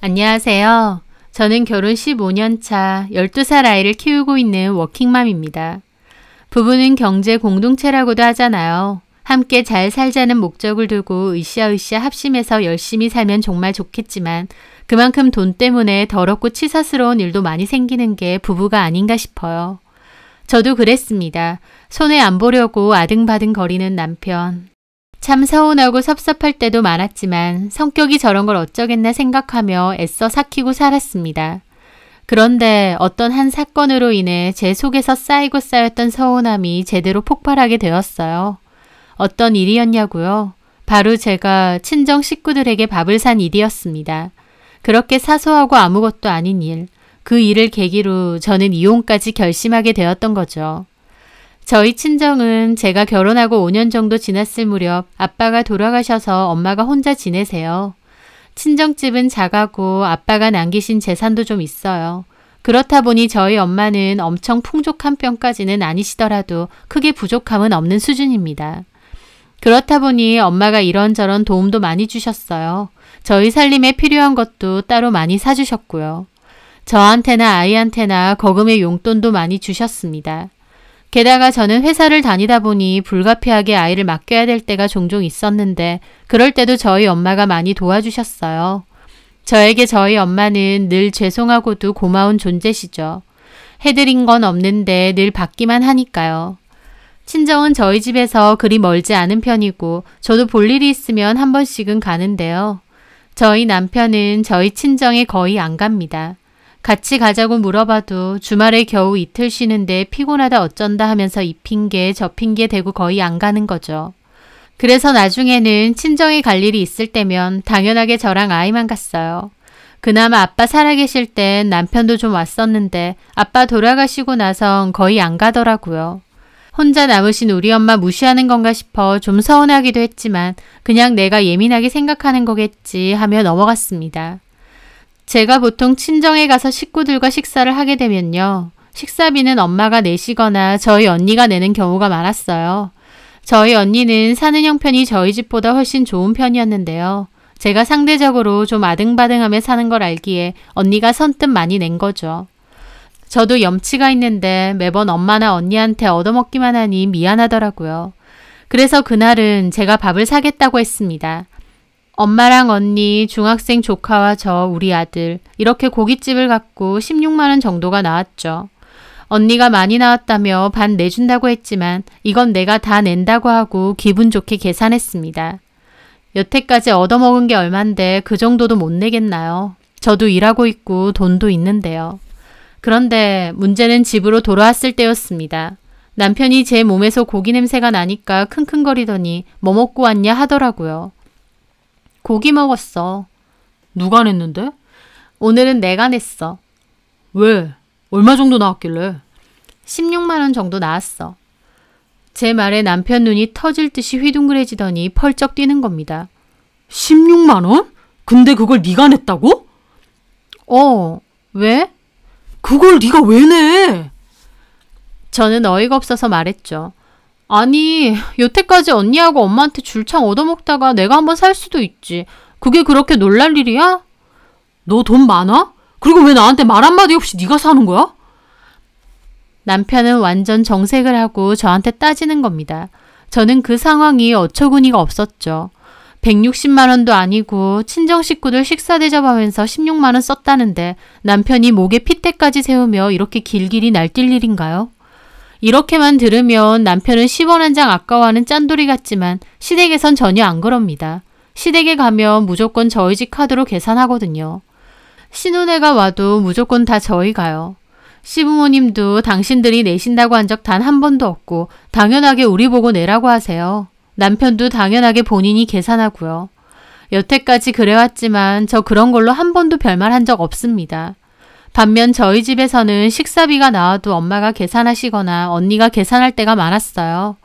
안녕하세요. 저는 결혼 15년 차 12살 아이를 키우고 있는 워킹맘입니다. 부부는 경제 공동체라고도 하잖아요. 함께 잘 살자는 목적을 두고 으쌰으쌰 합심해서 열심히 살면 정말 좋겠지만 그만큼 돈 때문에 더럽고 치사스러운 일도 많이 생기는 게 부부가 아닌가 싶어요. 저도 그랬습니다. 손해 안 보려고 아등바등 거리는 남편. 참 서운하고 섭섭할 때도 많았지만 성격이 저런 걸 어쩌겠나 생각하며 애써 삭히고 살았습니다. 그런데 어떤 한 사건으로 인해 제 속에서 쌓이고 쌓였던 서운함이 제대로 폭발하게 되었어요. 어떤 일이었냐고요? 바로 제가 친정 식구들에게 밥을 산 일이었습니다. 그렇게 사소하고 아무것도 아닌 일, 그 일을 계기로 저는 이혼까지 결심하게 되었던 거죠. 저희 친정은 제가 결혼하고 5년 정도 지났을 무렵 아빠가 돌아가셔서 엄마가 혼자 지내세요. 친정집은 작아고 아빠가 남기신 재산도 좀 있어요. 그렇다 보니 저희 엄마는 엄청 풍족한 편까지는 아니시더라도 크게 부족함은 없는 수준입니다. 그렇다 보니 엄마가 이런저런 도움도 많이 주셨어요. 저희 살림에 필요한 것도 따로 많이 사주셨고요. 저한테나 아이한테나 거금의 용돈도 많이 주셨습니다. 게다가 저는 회사를 다니다 보니 불가피하게 아이를 맡겨야 될 때가 종종 있었는데 그럴 때도 저희 엄마가 많이 도와주셨어요. 저에게 저희 엄마는 늘 죄송하고도 고마운 존재시죠. 해드린 건 없는데 늘 받기만 하니까요. 친정은 저희 집에서 그리 멀지 않은 편이고 저도 볼 일이 있으면 한 번씩은 가는데요. 저희 남편은 저희 친정에 거의 안 갑니다. 같이 가자고 물어봐도 주말에 겨우 이틀 쉬는데 피곤하다 어쩐다 하면서 이 핑계 저 핑계 대고 거의 안 가는 거죠. 그래서 나중에는 친정에 갈 일이 있을 때면 당연하게 저랑 아이만 갔어요. 그나마 아빠 살아계실 땐 남편도 좀 왔었는데 아빠 돌아가시고 나선 거의 안 가더라고요. 혼자 남으신 우리 엄마 무시하는 건가 싶어 좀 서운하기도 했지만 그냥 내가 예민하게 생각하는 거겠지 하며 넘어갔습니다. 제가 보통 친정에 가서 식구들과 식사를 하게 되면요. 식사비는 엄마가 내시거나 저희 언니가 내는 경우가 많았어요. 저희 언니는 사는 형편이 저희 집보다 훨씬 좋은 편이었는데요. 제가 상대적으로 좀 아등바등하며 사는 걸 알기에 언니가 선뜻 많이 낸 거죠. 저도 염치가 있는데 매번 엄마나 언니한테 얻어먹기만 하니 미안하더라고요. 그래서 그날은 제가 밥을 사겠다고 했습니다. 엄마랑 언니, 중학생 조카와 저, 우리 아들 이렇게 고깃집을 갖고 16만 원 정도가 나왔죠. 언니가 많이 나왔다며 반 내준다고 했지만 이건 내가 다 낸다고 하고 기분 좋게 계산했습니다. 여태까지 얻어먹은 게 얼만데 그 정도도 못 내겠나요? 저도 일하고 있고 돈도 있는데요. 그런데 문제는 집으로 돌아왔을 때였습니다. 남편이 제 몸에서 고기 냄새가 나니까 킁킁거리더니 뭐 먹고 왔냐 하더라고요. 고기 먹었어. 누가 냈는데? 오늘은 내가 냈어. 왜? 얼마 정도 나왔길래? 16만 원 정도 나왔어. 제 말에 남편 눈이 터질 듯이 휘둥그레지더니 펄쩍 뛰는 겁니다. 16만 원? 근데 그걸 네가 냈다고? 왜? 그걸 네가 왜 내? 저는 어이가 없어서 말했죠. 아니, 여태까지 언니하고 엄마한테 줄창 얻어먹다가 내가 한번 살 수도 있지. 그게 그렇게 놀랄 일이야? 너 돈 많아? 그리고 왜 나한테 말 한마디 없이 네가 사는 거야? 남편은 완전 정색을 하고 저한테 따지는 겁니다. 저는 그 상황이 어처구니가 없었죠. 160만 원도 아니고 친정 식구들 식사 대접하면서 16만 원 썼다는데 남편이 목에 핏대까지 세우며 이렇게 길길이 날뛸 일인가요? 이렇게만 들으면 남편은 10원 한 장 아까워하는 짠돌이 같지만 시댁에선 전혀 안 그럽니다. 시댁에 가면 무조건 저희 집 카드로 계산하거든요. 신혼애가 와도 무조건 다 저희 가요. 시부모님도 당신들이 내신다고 한 적 단 한 번도 없고 당연하게 우리 보고 내라고 하세요. 남편도 당연하게 본인이 계산하고요. 여태까지 그래왔지만 저 그런 걸로 한 번도 별말 한 적 없습니다. 반면 저희 집에서는 식사비가 나와도 엄마가 계산하시거나 언니가 계산할 때가 많았어요.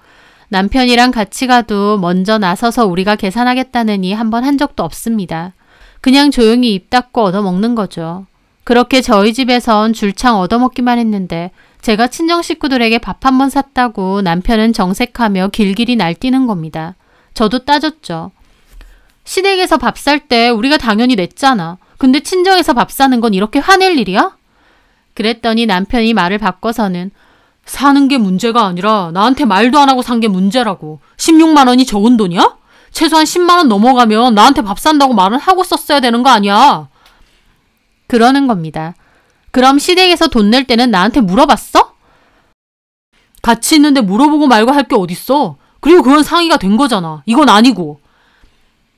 남편이랑 같이 가도 먼저 나서서 우리가 계산하겠다느니 한 번 한 적도 없습니다. 그냥 조용히 입 닫고 얻어먹는 거죠. 그렇게 저희 집에선 줄창 얻어먹기만 했는데 제가 친정 식구들에게 밥 한 번 샀다고 남편은 정색하며 길길이 날뛰는 겁니다. 저도 따졌죠. 시댁에서 밥 살 때 우리가 당연히 냈잖아. 근데 친정에서 밥 사는 건 이렇게 화낼 일이야? 그랬더니 남편이 말을 바꿔서는 사는 게 문제가 아니라 나한테 말도 안 하고 산 게 문제라고. 16만 원이 적은 돈이야? 최소한 10만 원 넘어가면 나한테 밥 산다고 말은 하고 썼어야 되는 거 아니야? 그러는 겁니다. 그럼 시댁에서 돈 낼 때는 나한테 물어봤어? 같이 있는데 물어보고 말고 할 게 어딨어. 그리고 그건 상의가 된 거잖아. 이건 아니고.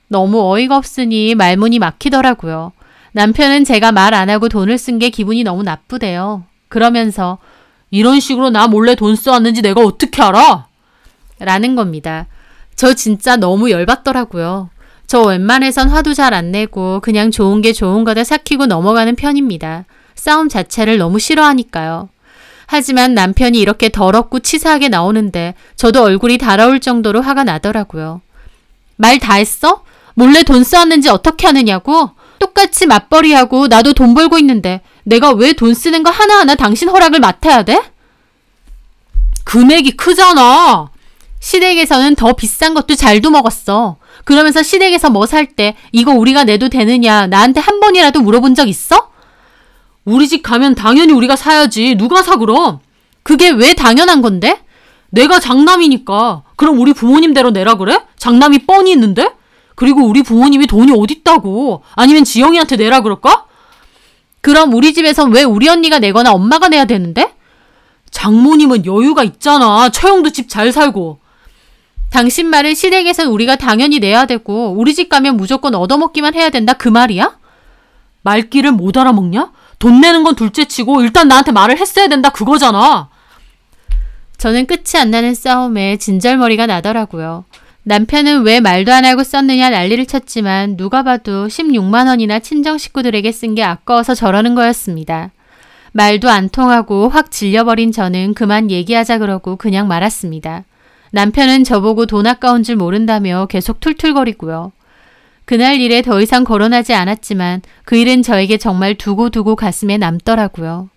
너무 어이가 없으니 말문이 막히더라고요. 남편은 제가 말 안 하고 돈을 쓴 게 기분이 너무 나쁘대요. 그러면서 이런 식으로 나 몰래 돈 써왔는지 내가 어떻게 알아? 라는 겁니다. 저 진짜 너무 열받더라고요. 저 웬만해선 화도 잘 안 내고 그냥 좋은 게 좋은 거다 삭히고 넘어가는 편입니다. 싸움 자체를 너무 싫어하니까요. 하지만 남편이 이렇게 더럽고 치사하게 나오는데 저도 얼굴이 달아올 정도로 화가 나더라고요. 말 다 했어? 몰래 돈 써왔는지 어떻게 하느냐고? 똑같이 맞벌이하고 나도 돈 벌고 있는데 내가 왜 돈 쓰는 거 하나하나 당신 허락을 맡아야 돼? 금액이 크잖아. 시댁에서는 더 비싼 것도 잘도 먹었어. 그러면서 시댁에서 뭐 살 때 이거 우리가 내도 되느냐 나한테 한 번이라도 물어본 적 있어? 우리 집 가면 당연히 우리가 사야지. 누가 사 그럼? 그게 왜 당연한 건데? 내가 장남이니까. 그럼 우리 부모님대로 내라 그래? 장남이 뻔히 있는데? 그리고 우리 부모님이 돈이 어딨다고. 아니면 지영이한테 내라 그럴까? 그럼 우리 집에선 왜 우리 언니가 내거나 엄마가 내야 되는데? 장모님은 여유가 있잖아. 처형도 집 잘 살고. 당신 말은 시댁에선 우리가 당연히 내야 되고 우리 집 가면 무조건 얻어먹기만 해야 된다 그 말이야? 말귀를 못 알아먹냐? 돈 내는 건 둘째치고 일단 나한테 말을 했어야 된다 그거잖아. 저는 끝이 안 나는 싸움에 진절머리가 나더라고요. 남편은 왜 말도 안 하고 썼느냐 난리를 쳤지만 누가 봐도 16만 원이나 친정 식구들에게 쓴 게 아까워서 저러는 거였습니다. 말도 안 통하고 확 질려버린 저는 그만 얘기하자 그러고 그냥 말았습니다. 남편은 저보고 돈 아까운 줄 모른다며 계속 툴툴거리고요. 그날 일에 더 이상 거론하지 않았지만 그 일은 저에게 정말 두고두고 가슴에 남더라고요.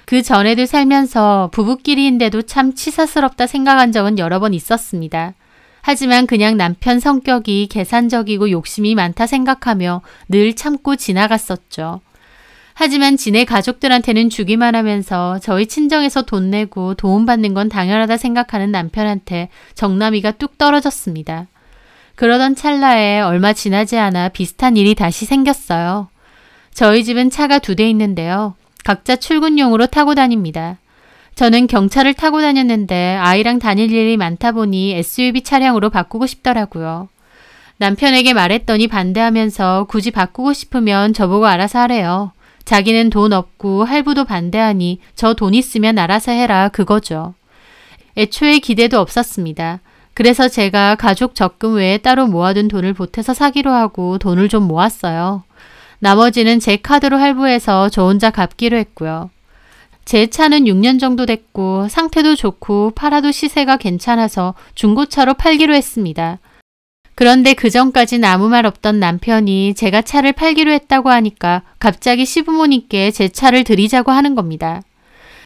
그 전에도 살면서 부부끼리인데도 참 치사스럽다 생각한 적은 여러 번 있었습니다. 하지만 그냥 남편 성격이 계산적이고 욕심이 많다 생각하며 늘 참고 지나갔었죠. 하지만 지네 가족들한테는 주기만 하면서 저희 친정에서 돈 내고 도움받는 건 당연하다 생각하는 남편한테 정남이가 뚝 떨어졌습니다. 그러던 찰나에 얼마 지나지 않아 비슷한 일이 다시 생겼어요. 저희 집은 차가 2대 있는데요. 각자 출근용으로 타고 다닙니다. 저는 경차를 타고 다녔는데 아이랑 다닐 일이 많다 보니 SUV 차량으로 바꾸고 싶더라고요. 남편에게 말했더니 반대하면서 굳이 바꾸고 싶으면 저보고 알아서 하래요. 자기는 돈 없고 할부도 반대하니 저 돈 있으면 알아서 해라 그거죠. 애초에 기대도 없었습니다. 그래서 제가 가족 적금 외에 따로 모아둔 돈을 보태서 사기로 하고 돈을 좀 모았어요. 나머지는 제 카드로 할부해서 저 혼자 갚기로 했고요. 제 차는 6년 정도 됐고 상태도 좋고 팔아도 시세가 괜찮아서 중고차로 팔기로 했습니다. 그런데 그전까진 아무 말 없던 남편이 제가 차를 팔기로 했다고 하니까 갑자기 시부모님께 제 차를 드리자고 하는 겁니다.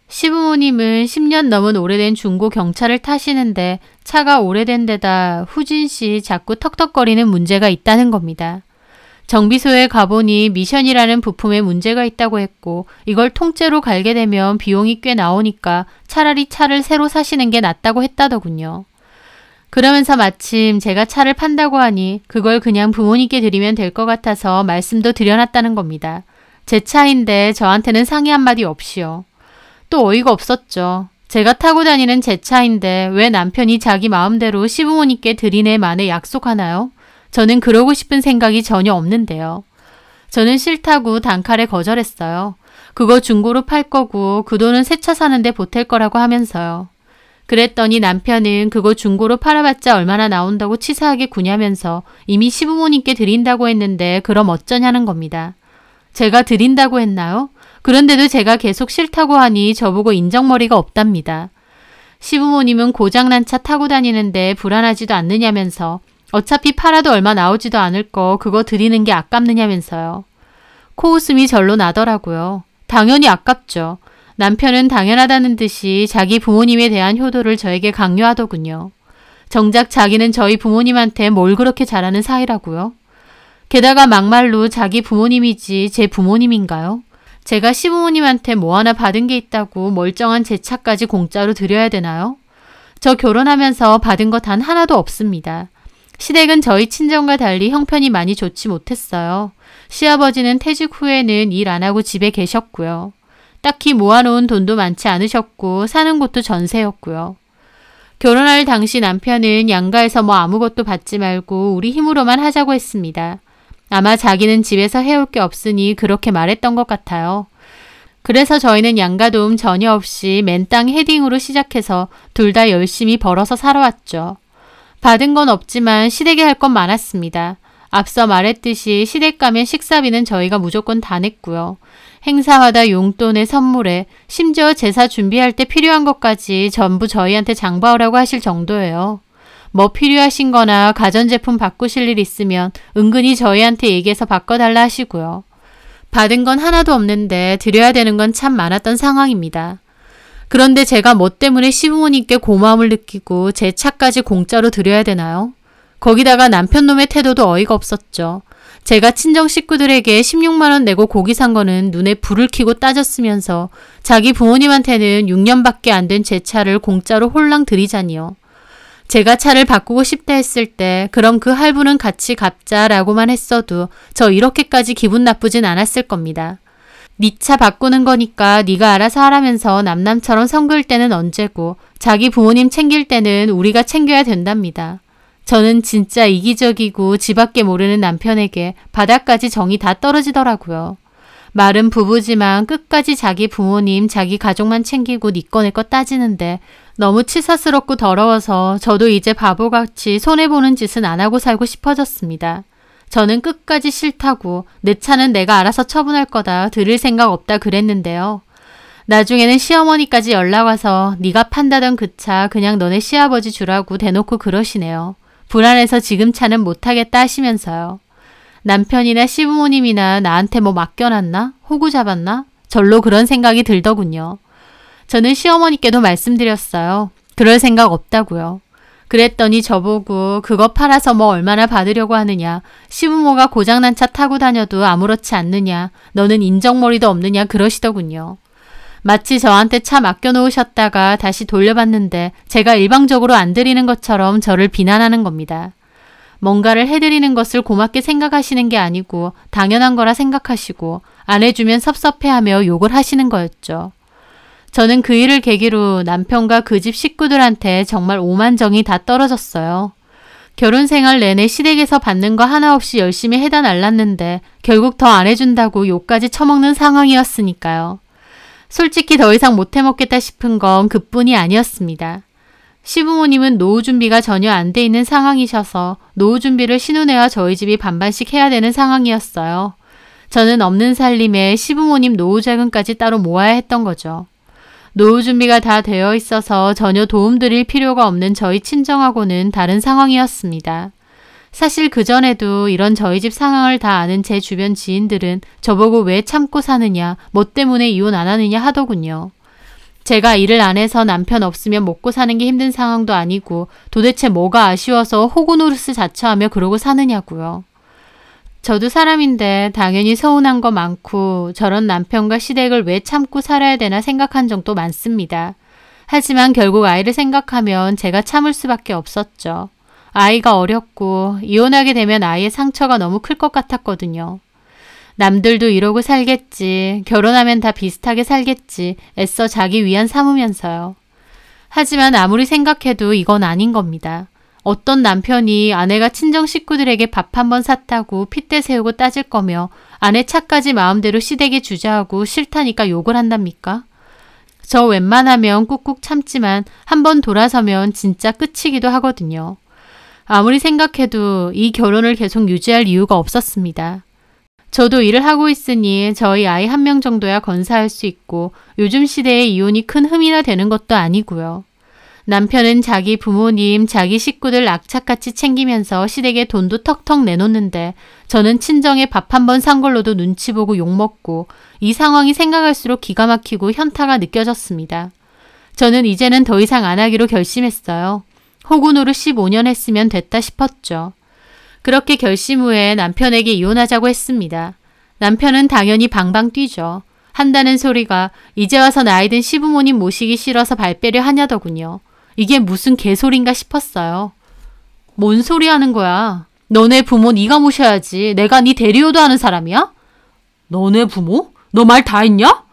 시부모님은 10년 넘은 오래된 중고 경차를 타시는데 차가 오래된 데다 후진시 자꾸 턱턱거리는 문제가 있다는 겁니다. 정비소에 가보니 미션이라는 부품에 문제가 있다고 했고 이걸 통째로 갈게 되면 비용이 꽤 나오니까 차라리 차를 새로 사시는 게 낫다고 했다더군요. 그러면서 마침 제가 차를 판다고 하니 그걸 그냥 부모님께 드리면 될 것 같아서 말씀도 드려놨다는 겁니다. 제 차인데 저한테는 상의 한마디 없이요. 또 어이가 없었죠. 제가 타고 다니는 제 차인데 왜 남편이 자기 마음대로 시부모님께 드리네 만에 약속하나요? 저는 그러고 싶은 생각이 전혀 없는데요. 저는 싫다고 단칼에 거절했어요. 그거 중고로 팔 거고 그 돈은 새 차 사는데 보탤 거라고 하면서요. 그랬더니 남편은 그거 중고로 팔아봤자 얼마나 나온다고 치사하게 구냐면서 이미 시부모님께 드린다고 했는데 그럼 어쩌냐는 겁니다. 제가 드린다고 했나요? 그런데도 제가 계속 싫다고 하니 저보고 인정머리가 없답니다. 시부모님은 고장난 차 타고 다니는데 불안하지도 않느냐면서 어차피 팔아도 얼마 나오지도 않을 거 그거 드리는 게 아깝느냐면서요. 코웃음이 절로 나더라고요. 당연히 아깝죠. 남편은 당연하다는 듯이 자기 부모님에 대한 효도를 저에게 강요하더군요. 정작 자기는 저희 부모님한테 뭘 그렇게 잘하는 사이라고요. 게다가 막말로 자기 부모님이지 제 부모님인가요? 제가 시부모님한테 뭐 하나 받은 게 있다고 멀쩡한 제 차까지 공짜로 드려야 되나요? 저 결혼하면서 받은 거 단 하나도 없습니다. 시댁은 저희 친정과 달리 형편이 많이 좋지 못했어요. 시아버지는 퇴직 후에는 일 안 하고 집에 계셨고요. 딱히 모아놓은 돈도 많지 않으셨고 사는 곳도 전세였고요. 결혼할 당시 남편은 양가에서 뭐 아무것도 받지 말고 우리 힘으로만 하자고 했습니다. 아마 자기는 집에서 해올 게 없으니 그렇게 말했던 것 같아요. 그래서 저희는 양가 도움 전혀 없이 맨땅 헤딩으로 시작해서 둘 다 열심히 벌어서 살아왔죠. 받은 건 없지만 시댁에 할 건 많았습니다. 앞서 말했듯이 시댁 가면 식사비는 저희가 무조건 다 냈고요. 행사마다 용돈에 선물에 심지어 제사 준비할 때 필요한 것까지 전부 저희한테 장봐오라고 하실 정도예요. 뭐 필요하신 거나 가전제품 바꾸실 일 있으면 은근히 저희한테 얘기해서 바꿔달라 하시고요. 받은 건 하나도 없는데 드려야 되는 건 참 많았던 상황입니다. 그런데 제가 뭐 때문에 시부모님께 고마움을 느끼고 제 차까지 공짜로 드려야 되나요? 거기다가 남편놈의 태도도 어이가 없었죠. 제가 친정 식구들에게 16만 원 내고 고기 산 거는 눈에 불을 켜고 따졌으면서 자기 부모님한테는 6년밖에 안 된 제 차를 공짜로 홀랑 드리자니요. 제가 차를 바꾸고 싶다 했을 때 그럼 그 할부는 같이 갚자라고만 했어도 저 이렇게까지 기분 나쁘진 않았을 겁니다. 네 차 바꾸는 거니까 네가 알아서 하라면서 남남처럼 선 그을 때는 언제고 자기 부모님 챙길 때는 우리가 챙겨야 된답니다. 저는 진짜 이기적이고 지밖에 모르는 남편에게 바닥까지 정이 다 떨어지더라고요. 말은 부부지만 끝까지 자기 부모님, 자기 가족만 챙기고 네 거 내 거 따지는데 너무 치사스럽고 더러워서 저도 이제 바보같이 손해보는 짓은 안 하고 살고 싶어졌습니다. 저는 끝까지 싫다고 내 차는 내가 알아서 처분할 거다 들을 생각 없다 그랬는데요. 나중에는 시어머니까지 연락와서 네가 판다던 그 차 그냥 너네 시아버지 주라고 대놓고 그러시네요. 불안해서 지금 차는 못하겠다 하시면서요. 남편이나 시부모님이나 나한테 뭐 맡겨놨나? 호구 잡았나? 절로 그런 생각이 들더군요. 저는 시어머니께도 말씀드렸어요. 그럴 생각 없다고요. 그랬더니 저보고 그거 팔아서 뭐 얼마나 받으려고 하느냐. 시부모가 고장난 차 타고 다녀도 아무렇지 않느냐. 너는 인정머리도 없느냐 그러시더군요. 마치 저한테 차 맡겨놓으셨다가 다시 돌려받는데 제가 일방적으로 안 드리는 것처럼 저를 비난하는 겁니다. 뭔가를 해드리는 것을 고맙게 생각하시는 게 아니고 당연한 거라 생각하시고 안 해주면 섭섭해하며 욕을 하시는 거였죠. 저는 그 일을 계기로 남편과 그 집 식구들한테 정말 오만정이 다 떨어졌어요. 결혼 생활 내내 시댁에서 받는 거 하나 없이 열심히 해다 날랐는데 결국 더 안 해준다고 욕까지 처먹는 상황이었으니까요. 솔직히 더 이상 못 해먹겠다 싶은 건 그뿐이 아니었습니다. 시부모님은 노후 준비가 전혀 안 돼 있는 상황이셔서 노후 준비를 신우네와 저희 집이 반반씩 해야 되는 상황이었어요. 저는 없는 살림에 시부모님 노후 자금까지 따로 모아야 했던 거죠. 노후 준비가 다 되어 있어서 전혀 도움드릴 필요가 없는 저희 친정하고는 다른 상황이었습니다. 사실 그전에도 이런 저희 집 상황을 다 아는 제 주변 지인들은 저보고 왜 참고 사느냐, 뭐 때문에 이혼 안 하느냐 하더군요. 제가 일을 안 해서 남편 없으면 먹고 사는 게 힘든 상황도 아니고 도대체 뭐가 아쉬워서 호구 노릇을 자처하며 그러고 사느냐고요. 저도 사람인데 당연히 서운한 거 많고 저런 남편과 시댁을 왜 참고 살아야 되나 생각한 적도 많습니다. 하지만 결국 아이를 생각하면 제가 참을 수밖에 없었죠. 아이가 어렸고 이혼하게 되면 아이의 상처가 너무 클 것 같았거든요. 남들도 이러고 살겠지, 결혼하면 다 비슷하게 살겠지 애써 자기 위안 삼으면서요. 하지만 아무리 생각해도 이건 아닌 겁니다. 어떤 남편이 아내가 친정 식구들에게 밥 한 번 샀다고 핏대 세우고 따질 거며 아내 차까지 마음대로 시댁에 주저하고 싫다니까 욕을 한답니까? 저 웬만하면 꾹꾹 참지만 한 번 돌아서면 진짜 끝이기도 하거든요. 아무리 생각해도 이 결혼을 계속 유지할 이유가 없었습니다. 저도 일을 하고 있으니 저희 아이 1명 정도야 건사할 수 있고 요즘 시대에 이혼이 큰 흠이나 되는 것도 아니고요. 남편은 자기 부모님, 자기 식구들 악착같이 챙기면서 시댁에 돈도 턱턱 내놓는데 저는 친정에 밥 한 번 산 걸로도 눈치 보고 욕먹고 이 상황이 생각할수록 기가 막히고 현타가 느껴졌습니다. 저는 이제는 더 이상 안 하기로 결심했어요. 호구 노릇 15년 했으면 됐다 싶었죠. 그렇게 결심 후에 남편에게 이혼하자고 했습니다. 남편은 당연히 방방 뛰죠. 한다는 소리가 이제 와서 나이 든 시부모님 모시기 싫어서 발빼려 하냐더군요. 이게 무슨 개소린가 싶었어요. 뭔 소리 하는 거야? 너네 부모 네가 모셔야지. 내가 네 대리효도 하는 사람이야? 너네 부모? 너 말 다 했냐?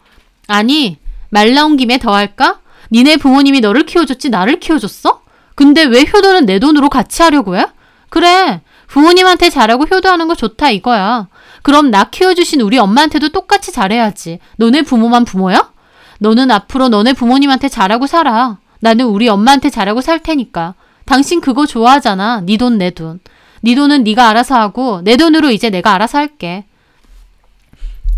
아니, 말 나온 김에 더 할까? 니네 부모님이 너를 키워줬지 나를 키워줬어? 근데 왜 효도는 내 돈으로 같이 하려고 해? 그래, 부모님한테 잘하고 효도하는 거 좋다 이거야. 그럼 나 키워주신 우리 엄마한테도 똑같이 잘해야지. 너네 부모만 부모야? 너는 앞으로 너네 부모님한테 잘하고 살아. 나는 우리 엄마한테 잘하고 살 테니까. 당신 그거 좋아하잖아. 네 돈, 내 돈. 네 돈은 네가 알아서 하고 내 돈으로 이제 내가 알아서 할게.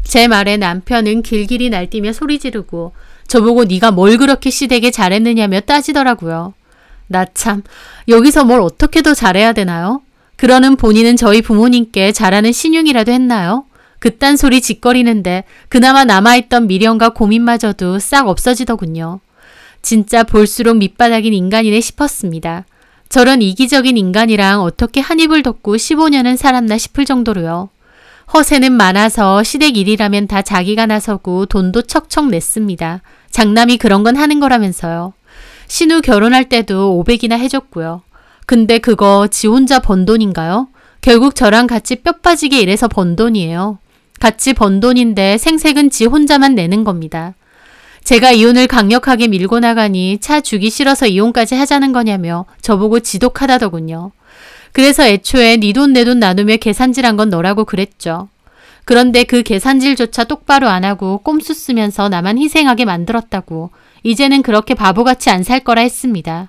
제 말에 남편은 길길이 날뛰며 소리 지르고 저보고 네가 뭘 그렇게 시댁에 잘했느냐며 따지더라고요. 나 참, 여기서 뭘 어떻게 더 잘해야 되나요? 그러는 본인은 저희 부모님께 잘하는 신용이라도 했나요? 그딴 소리 짓거리는데 그나마 남아있던 미련과 고민마저도 싹 없어지더군요. 진짜 볼수록 밑바닥인 인간이네 싶었습니다. 저런 이기적인 인간이랑 어떻게 한 입을 덮고 15년은 살았나 싶을 정도로요. 허세는 많아서 시댁 일이라면 다 자기가 나서고 돈도 척척 냈습니다. 장남이 그런 건 하는 거라면서요. 신우 결혼할 때도 500이나 해줬고요. 근데 그거 지 혼자 번 돈인가요? 결국 저랑 같이 뼈 빠지게 일해서 번 돈이에요. 같이 번 돈인데 생색은 지 혼자만 내는 겁니다. 제가 이혼을 강력하게 밀고 나가니 차 주기 싫어서 이혼까지 하자는 거냐며 저보고 지독하다더군요. 그래서 애초에 네 돈 내 돈 나누며 계산질한 건 너라고 그랬죠. 그런데 그 계산질조차 똑바로 안 하고 꼼수 쓰면서 나만 희생하게 만들었다고 이제는 그렇게 바보같이 안 살 거라 했습니다.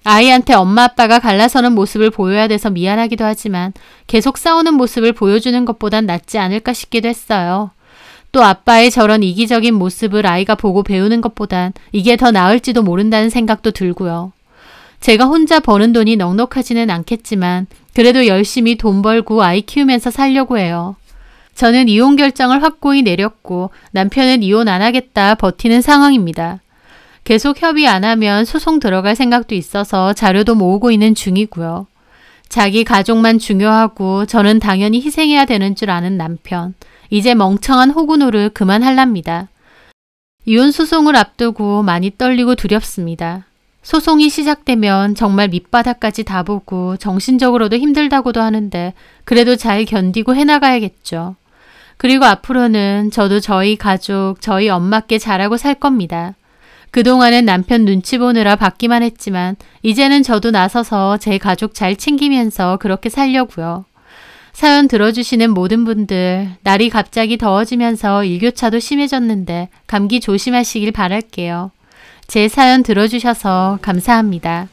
아이한테 엄마 아빠가 갈라서는 모습을 보여야 돼서 미안하기도 하지만 계속 싸우는 모습을 보여주는 것보단 낫지 않을까 싶기도 했어요. 또 아빠의 저런 이기적인 모습을 아이가 보고 배우는 것보단 이게 더 나을지도 모른다는 생각도 들고요. 제가 혼자 버는 돈이 넉넉하지는 않겠지만 그래도 열심히 돈 벌고 아이 키우면서 살려고 해요. 저는 이혼 결정을 확고히 내렸고 남편은 이혼 안 하겠다 버티는 상황입니다. 계속 협의 안 하면 소송 들어갈 생각도 있어서 자료도 모으고 있는 중이고요. 자기 가족만 중요하고 저는 당연히 희생해야 되는 줄 아는 남편. 이제 멍청한 호구노를 그만할랍니다. 이혼 소송을 앞두고 많이 떨리고 두렵습니다. 소송이 시작되면 정말 밑바닥까지 다 보고 정신적으로도 힘들다고도 하는데 그래도 잘 견디고 해나가야겠죠. 그리고 앞으로는 저도 저희 가족, 저희 엄마께 잘하고 살 겁니다. 그동안은 남편 눈치 보느라 받기만 했지만 이제는 저도 나서서 제 가족 잘 챙기면서 그렇게 살려고요. 사연 들어주시는 모든 분들, 날이 갑자기 더워지면서 일교차도 심해졌는데 감기 조심하시길 바랄게요. 제 사연 들어주셔서 감사합니다.